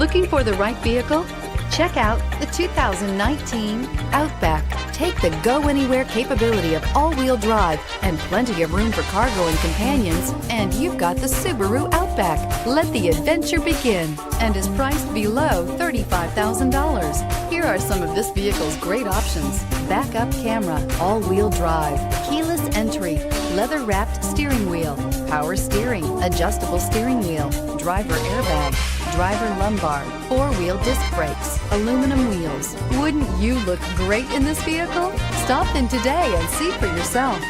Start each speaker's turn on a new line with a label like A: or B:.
A: Looking for the right vehicle? Check out the 2019 Outback. Take the go-anywhere capability of all-wheel drive and plenty of room for cargo and companions, and you've got the Subaru Outback. Let the adventure begin, and is priced below $35,000. Here are some of this vehicle's great options: backup camera, all-wheel drive, keyless entry, leather-wrapped steering wheel, power steering, adjustable steering wheel, driver airbag, driver lumbar, four-wheel disc brakes, aluminum wheels. Wouldn't you look great in this vehicle? Stop in today and see for yourself.